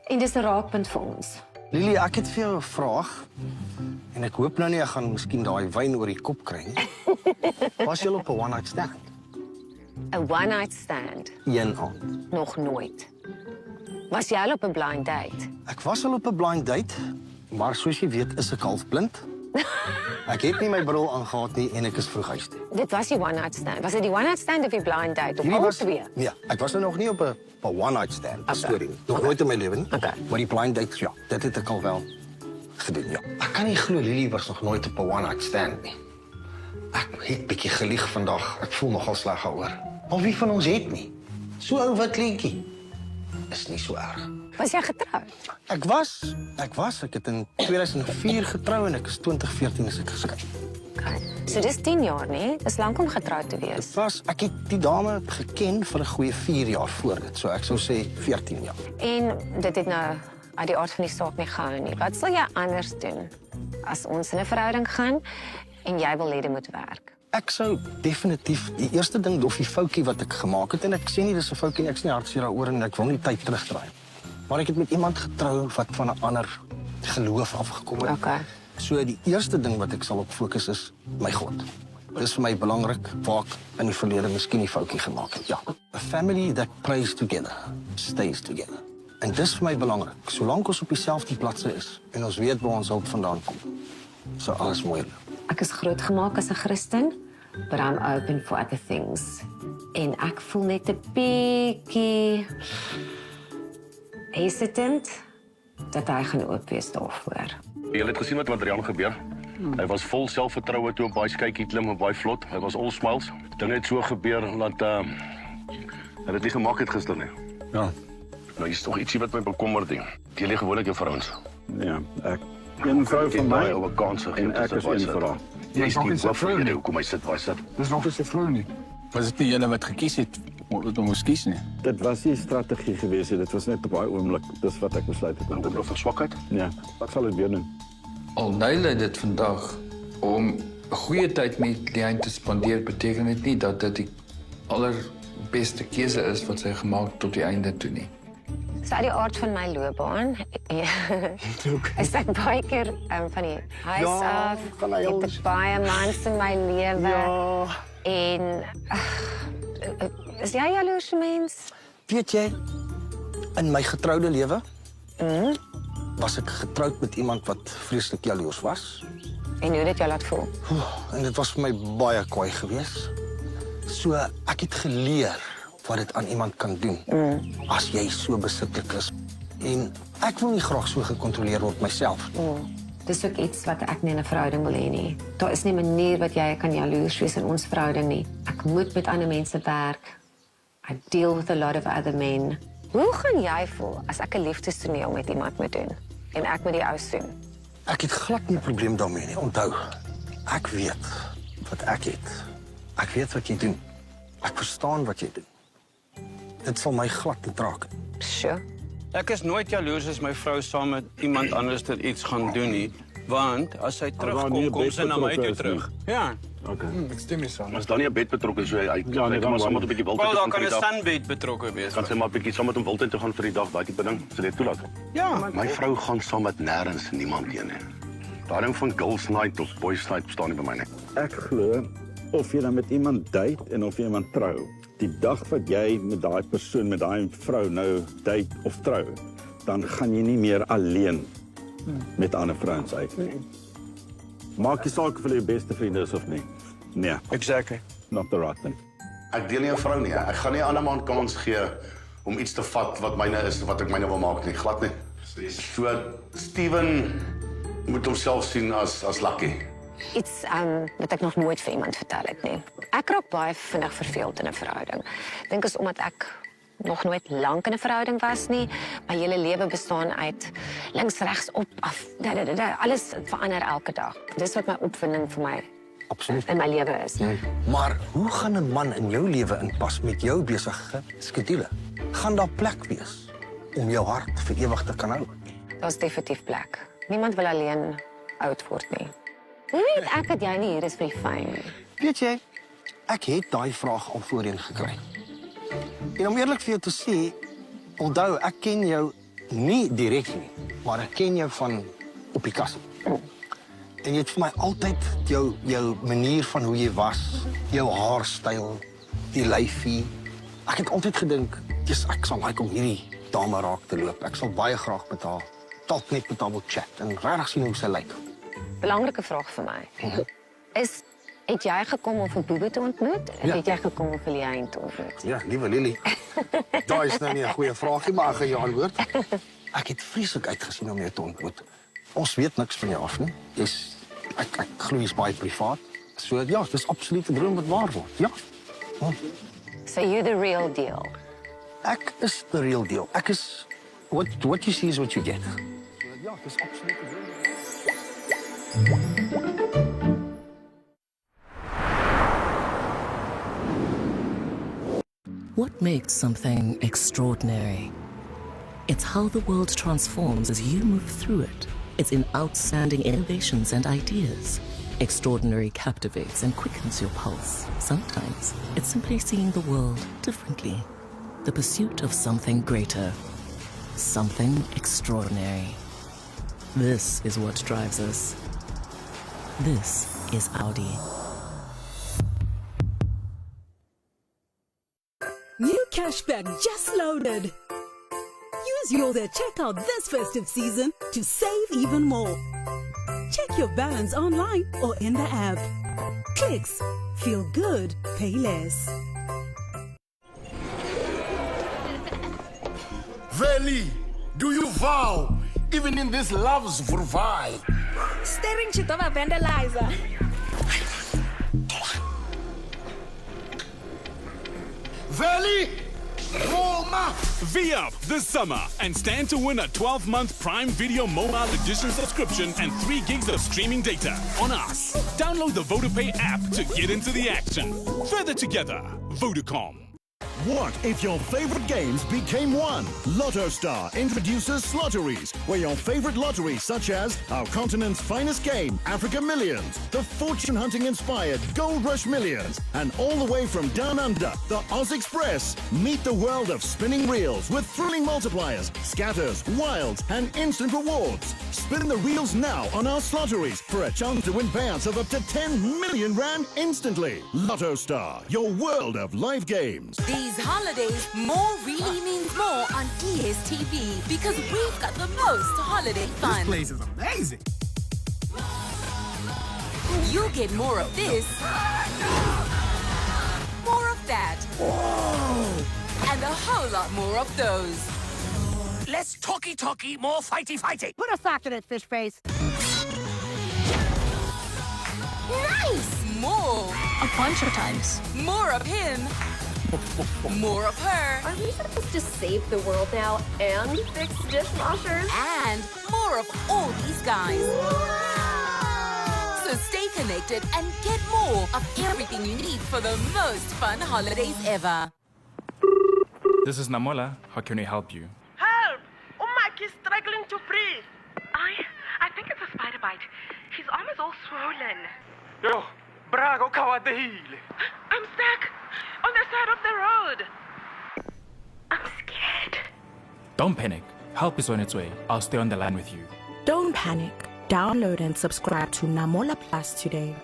En dis 'n raakpunt vir ons. Lily, ek het vir jou 'n vraag en ek hoop nou nie ek gaan miskien daai wyn oor die kop kry nie. Was jy op 'n one night stand? 'n one night stand? Een aand. Nog nooit. Was jy al op 'n blind date? Ek was al op 'n blind date, maar soos jy weet is ek halfblind. Ek het nie my bril aangehad nie en ek is vroeg huis toe. Dit was die one night stand. Was dit die one night stand of die blind date? Of al twee? Ja, ek was nog nie op 'n one night stand storie nie. Nog nooit in my lewe nie. Maar die blind date, ja, dit het ek al wel gedoen, ja. Ek kan nie glo Lily was nog nooit op 'n one night stand nie. Ek het bietjie gelieg vandag. Ek voel nogal sleg daaroor. Maar wie van ons het nie? So ou wat kleentjie. Is nie so erg. Was jy getroud? Ek was. Ek het in 2004 getrou en ek is 2014 as ek geskei. So dis 10 jaar, nee? Dis lank om getroud te wees. Ek het die dame geken vir 'n goeie 4 jaar voor dit. So ek sou sê 14 jaar. En dit het nou uit die aard van die saak nie gehou nie. Wat sal jy anders doen as ons in 'n verhouding gaan en jy wil hê dit moet werk? Ek sou definitief die eerste ding of die foutjie wat ek gemaak het en ek sê nie dis 'n foutjie nie, ek is nie hartseer daaroor en ek wil nie tyd terugdraai. Maar ek het met iemand getrou wat van 'n ander geloof afgekom het. Okay. So die eerste ding wat ek sal op fokus is my God. Dis vir my belangrik waar ek in die verlede miskien die foutjie gemaak het. Ja, a family that prays together stays together. En dis vir my belangrik. Solank ons op dieselfde bladsy is en ons weet waar ons hulp vandaan kom, sou alles mooi loop. Ek is grootgemaak as 'n Christen, but I'm open for other things. En ek voel net 'n bietjie hesitant dat hy gaan oop wees daarvoor. Jy het gesien wat met Adrian gebeur. Hy was vol selfvertroue toe op baie skytjie klim en baie vlot. Hy was all smiles. Dinge het so gebeur dat hy dit nie gemaak het gister nie. Ja. Nou is tog ietsie wat my bekommer ding. Jy lê gewoonlik jou vrouens. Ja, ek een vrou van my oor kanse en ek is een vir haar. Jy is nie so vrou nie. Hoekom hy sit waar hy sit? Dis nog nie sy vrou nie. Was dit nie julle wat gekies het om moes kies nie? Dit was nie 'n strategie gewees nie. Dit was net op daai oomblik. Dis wat ek besluit het om te doen. Of swakheid? Ja, ek sal dit weer doen. Al nail dit vandag om 'n goeie tyd met die een te spandeer beteken dit nie dat dit die allerbeste keuse is wat sy gemaak het tot die einde toe nie. So uit die aard van my loopbaan, is ek baie keer van die huis af, ek het baie mans in my lewe, en is jy jaloers mens? Weet jy, in my getroude lewe, was ek getroud met iemand wat vreeslik jaloers was. En hoe dit jou laat voel? En dit was vir my baie kwaai geweest. So ek het geleer wat dit aan iemand kan doen as jy so besitlik is. En ek wil nie graag so gekontroleer word myself. Dis ook iets wat ek nie in 'n verhouding wil hê nie. Daar is nie 'n manier wat jy kan jaloers wees in ons verhouding nie. Ek moet met ander mense werk. I deal with a lot of other men. Hoe gaan jy voel as ek 'n liefdestoneel met iemand moet doen en ek met die ou soen? Ek het glad nie 'n probleem daarmee nie. Onthou, ek weet wat ek het. Ek weet wat jy doen. Ek verstaan wat jy doen. Dit sal my glad nie raak. Sure. Ek is nooit jaloers as my vrou saam met iemand anders iets gaan doen nie, want as sy terugkom, kom sy na my toe terug. Ja. Okay. Ek stem nie saam. As dan nie 'n bed betrokke so hy kan maar sommer 'n bietjie wil Wel, daar kan 'n sunbed betrokke wees. Kan sy maar 'n bietjie saam met hom wil toe gaan vir die dag, daai tipe ding, sal dit toelaat. Ja, my vrou gaan saam met nêrens niemand heen nie. Daai ding van girls night of boys night bestaan nie by my nie. Ek glo of jy dan met iemand date en of jy iemand trou, die dag wat jy met daai persoon, met daai vrou nou date of trou, dan gaan jy nie meer alleen met ander vrouens uit nie. Maak nie saak of hulle jou beste vriende is of nie. Nee. Exactly. Not the right thing. Ek deel nie 'n vrou nie. Ek gaan nie 'n ander man kans gee om iets te vat wat myne is, wat ek myne wil maak nie. Glad nie. So Steven moet homself sien as lucky. Iets wat ek nog nooit vir iemand vertel het nie. Ek raak baie vinnig verveeld in 'n verhouding. Dink is omdat ek nog nooit lank in 'n verhouding was nie, maar julle lewe bestaan uit links, regs, op, af, alles verander elke dag. Dis wat my opwinding vir my Absoluut. in my lewe is. Maar hoe gaan 'n man in jou lewe inpas met jou besige skedule? Gaan daar plek wees om jou hart vir ewig te kan hou? Daar's definitief plek. Niemand wil alleen oud word nie. Hoe weet ek dat jy nie hier is vir die fyn nie? Weet jy, ek het daai vraag al voorheen gekry. En om eerlik vir jou te sê, onthou, ek ken jou nie direk nie, maar ek ken jou van op die kas. En jy het vir my altyd jou manier van hoe jy was, jou haarstyl, die lyfie. Ek het altyd gedink, "Jesus, ek sal like om hierdie dame raak te loop. Ek sal baie graag met haar dalk net met haar wil chat en regtig sien hoe sy lyk." Belangrike vraag vir my. Het jy gekom om vir Bobo te ontmoet? Of het jy gekom om vir Lien te ontmoet? Ja, liewe Lily. Daai is nou nie 'n goeie vraagie, maar ek gaan jou antwoord. Ek het vreeslik uitgesien om jou te ontmoet. Ons weet niks van jou af nie. Ek glo jy's baie privaat. So ja, dis absoluut 'n droom wat waar word. Ja. So you the real deal. Ek is the real deal. Ek is what you see is what you get. Ja, dis absoluut 'n droom. What makes something extraordinary? It's how the world transforms as you move through it. It's in outstanding innovations and ideas. Extraordinary captivates and quickens your pulse. Sometimes it's simply seeing the world differently. The pursuit of something greater. Something extraordinary. This is what drives us. This is Audi. New cashback just loaded. Use Yours at checkout this festive season to save even more. Check your balance online or in the app. Clicks. Feel good. Pay less. Veli, do you vow, even in this love's provide? Staring to the vandalizer. Veli, Roma. V-Up this summer and stand to win a 12-month Prime Video Mobile Edition subscription and 3 gigs of streaming data on us. Download the VodaPay app to get into the action. Further together, Vodacom. What if your favorite games became one? LottoStar introduces Slotteries, where your favorite lotteries such as our continent's finest game, Africa Millions, the fortune-hunting-inspired Gold Rush Millions, and all the way from down under, the Oz Express. Meet the world of spinning reels with thrilling multipliers, scatters, wilds, and instant rewards. Spin the reels now on our Slotteries for a chance to win payouts of up to 10 million rand instantly. LottoStar, your world of live games. These holidays, more really means more on DSTV because we've got the most holiday fun. This place is amazing. You'll get more of this, more of that, and a whole lot more of those. Less talky, more fighty. Put a sock to that fish face. Nice! More. A bunch of times. More of him. More of her. Are we supposed to save the world now and fix dishwashers? And more of all these guys. So stay connected and get more of everything you need for the most fun holidays ever. This is Namola. How can we help you? Help! Mike is struggling to breathe. I think it's a spider bite. His arm is all swollen. Yo, Brago Kawadahile. I'm stuck on the side of the road. I'm scared. Don't panic. Help is on its way. I'll stay on the line with you. Don't panic. Download and subscribe to Namola Plus today.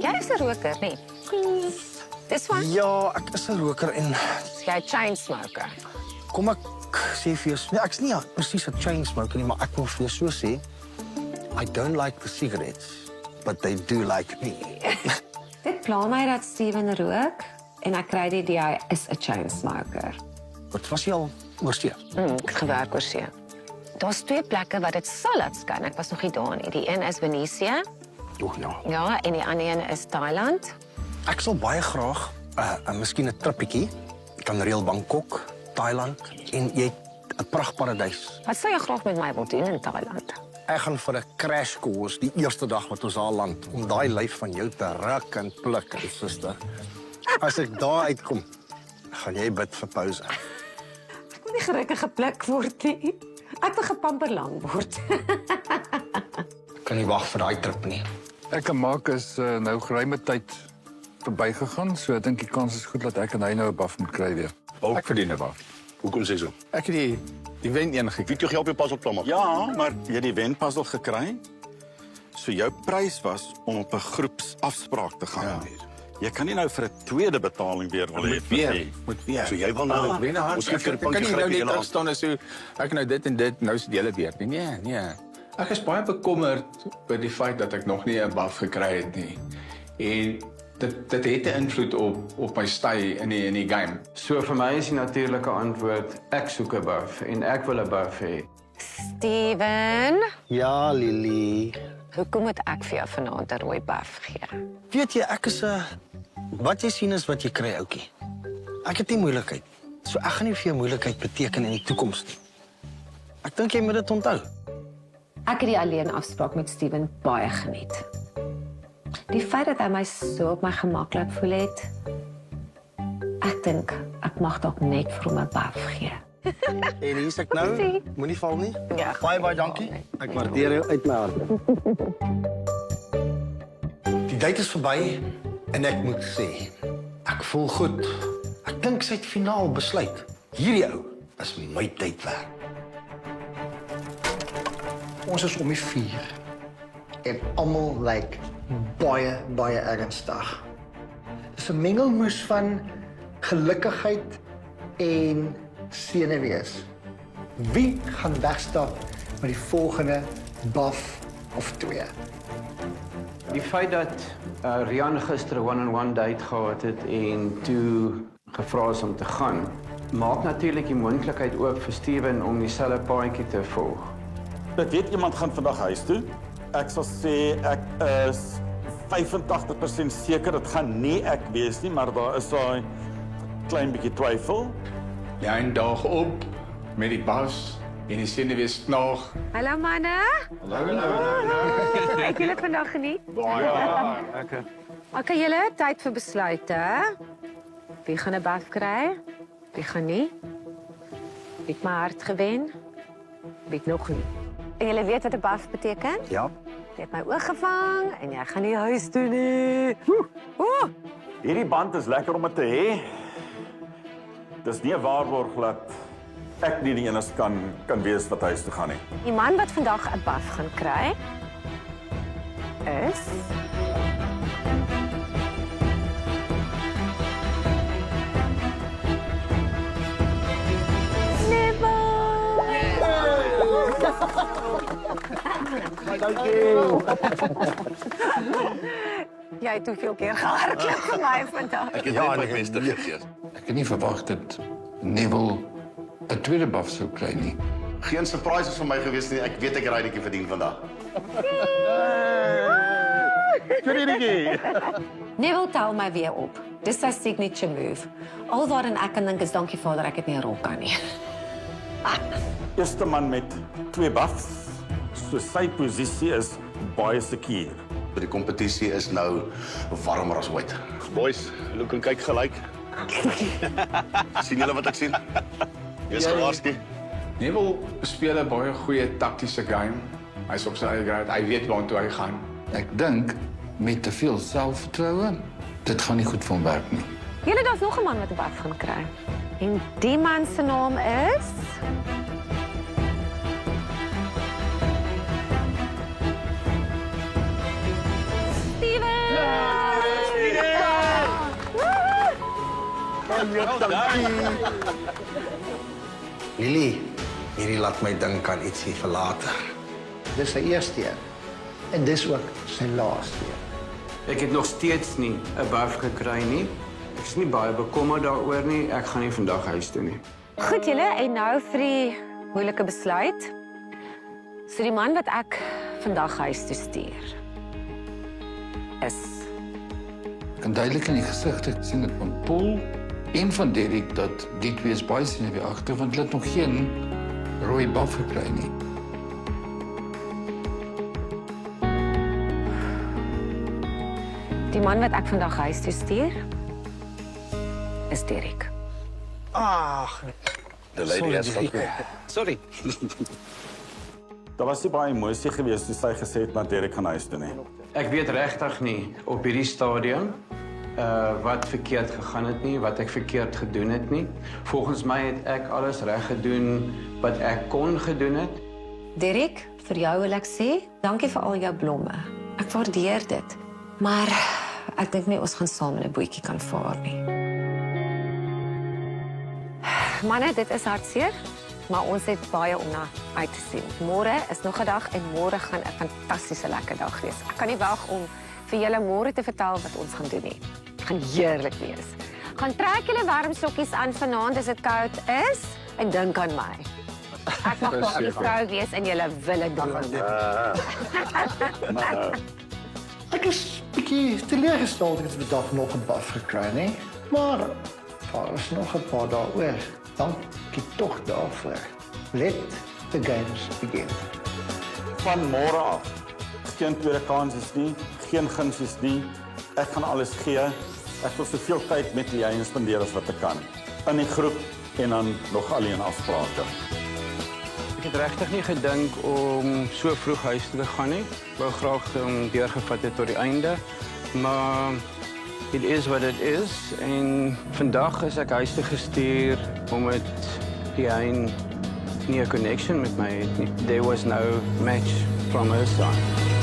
Jy is 'n roker, nie? Dis van? Ja, ek is 'n roker en jy chain smoker. Kom ek sê vir jou, nee, ek's nie presies 'n chain smoker nie, maar ek wil vir jou so sê, I don't like the cigarettes, but they do like me. Dit pla my dat Steven rook en ek kry die idee hy is 'n chain smoker. Wat was jy al oorsee? Ek het gewerk oorsee. Daar's 2 plekke wat dit sal laat skyn. Ek was nog nie daar nie. Die een is Venesië. Ja. Ja, en die ander een is Thailand. Ek sal baie graag miskien 'n trippietjie kan reël Bangkok, Thailand en jy het 'n pragtparadys. Wat sou jy graag met my wil doen in Thailand? Ek gaan vir 'n crash course die eerste dag wat ons daar land om daai lyf van jou te ruk en pluk, suster. As ek daar uitkom, gaan jy bid vir pouse. Ek wil nie gerukkig gepluk word nie. Ek wil gepamper lang word. Ek kan nie wag vir daai trip nie. Ek en Mark is nou geruime tyd verbygegaan, so ek dink die kans is goed dat ek en hy nou 'n buff moet kry weer. Ek verdien 'n buff. Hoekom sê so? Ek het die wen een gekry. Wie het jou help puzzle plan maak? Ja, maar jy het die wenpuzzle gekry. So jou prys was om op 'n groepsafspraak te gaan. Ja. Jy kan nie nou vir 'n tweede betaling weer wil hê. Moet weer. So jy wil nou ons kan nie nou net terugstaan en so ek nou dit en dit nou se dele weer nie. Nee. Ek is baie bekommerd oor die feit dat ek nog nie 'n buff gekry het nie. En dit het 'n invloed op my stay in die game. So vir my is die natuurlike antwoord ek soek 'n buff en ek wil 'n buff hê. Steven, Ja, Lily. hoekom moet ek vir jou vanaand 'n rooi buff gee? Weet jy, ek is 'n wat jy sien is wat jy kry, oukie. Ek het nie moeilikheid. So ek gaan nie vir jou moeilikheid beteken in die toekoms nie. Ek dink jy moet dit onthou. Ek het die alleen afspraak met Steven baie geniet. Die feit dat hy my so op my gemak laat voel het, ek dink ek mag dalk net vir hom 'n buff gee. En hier's ek nou. Moenie val nie. Ja. Baie dankie. Ek waardeer jou uit my hart. Die tyd is verby en ek moet sê, ek voel goed. Ek dink sy het finaal besluit. Hierdie ou is my tyd werd. Ons is om die vuur en almal lyk baie ernstig. Dis 'n mengelmoes van gelukkigheid en senuwees. Wie gaan wegstap met die volgende buff of 2? Die feit dat Rian gister 'n one-on-one date gehad het en toe gevra is om te gaan, maak natuurlik die moontlikheid oop vir Steven om dieselfde paadjie te volg. Dit weet iemand gaan vandag huis toe. Ek sal sê ek is 85% seker dit gaan nie ek wees nie, maar daar is daai klein bietjie twyfel. Ja, 'n dag op met die buffs en die senuwees nog. Hallo manne. Het julle vandag geniet? Ja, lekker. Okay, julle, tyd vir besluite. Wie gaan 'n buff kry? Wie gaan nie? Wie het my hart gewen? Wie het nog nie? En julle weet wat 'n buff beteken? Ja. Jy het my oog gevang en jy gaan nie huis toe nie. Hierdie band is lekker om dit te hê. Dis nie 'n waarborg dat ek nie die enigste kan wees wat huis toe gaan nie. Die man wat vandag 'n buff gaan kry is Jy het te veel keer gehardloop vir my vandag. Ek het net my beste gegee. Ek het nie verwag dat Neville 'n tweede buff sou kry nie. Geen surprises vir my gewees nie. Ek weet ek ry netjie verdien vandag. Neville tel my weer op. Dis sy signature move. Alwaarin ek kan dink is dankie Vader, ek het nie 'n rol kan nie. Eerste man met 2 buffs. So sy posisie is baie seker. Die kompetisie is nou warmer as ooit. Boys, look en kyk gelyk. Sien julle wat ek sien? Wees gewaarsku. Neville speel 'n baie goeie taktiese game. Hy's op sy eie grade. Hy weet waartoe hy gaan. Ek dink met te veel selfvertroue, dit gaan nie goed vir hom werk nie. Julle daar's nog 'n man wat 'n buff gaan kry. En die man se naam is Lily, hierdie laat my dink aan ietsie vir later. Dis sy eerste een. En dis ook sy laaste een. Ek het nog steeds nie 'n buff gekry nie. Ek is nie baie bekommerd daaroor nie. Ek gaan nie vandag huis toe nie. Goed julle, en nou vir die moeilike besluit. So die man wat ek vandag huis toe stuur is Ek kan duidelik in die gesigte sien dit van Paul en van Derek dat die twee is baie senuweeagtig want hulle het nog geen rooi buff gekry nie. die man wat ek vandag huis toe stuur is Derek. Ag, The lady has spoken. Sorry. Daar was nie baie emosie geweest toe sy gesê het dat Derek gaan huis toe nie. Ek weet regtig nie op hierdie stadium wat verkeerd gegaan het nie, wat ek verkeerd gedoen het nie. Volgens my het ek alles reg gedoen wat ek kon gedoen het. Derek, vir jou wil ek sê, dankie vir al jou blomme. Ek waardeer dit. Maar ek dink nie ons gaan saam in 'n bootjie kan vaar nie. Manne, dit is hartseer, maar ons het baie om na uit te sien. Môre is nog 'n dag en môre gaan 'n fantastiese lekker dag wees. Ek kan nie wag om vir julle môre te vertel wat ons gaan doen nie. Dit gaan heerlik wees. Gaan trek julle warm sokkies aan vanaand as dit koud is en dink aan my. Ek mag nog 'n vrou wees in julle wille droom. Ek is bietjie teleurgesteld dat ek vandag nog 'n buff gekry nie. Maar daar is nog 'n paar dae oor. Dankie tog daarvoor. Let the games begin. Van môre af. Geen tweede kansies nie, geen gunsies nie. Ek gaan alles gee. Ek wil soveel tyd met Liane spandeer as wat ek kan. In die groep en dan nog alleen afsprake. Ek het regtig nie gedink om so vroeg huis toe te gaan nie. Ek wou graag deurgevat het tot die einde, maar it is what it is. En vandag is ek huis toe gestuur omdat die een nie 'n connection met my het nie. There was no match from her side.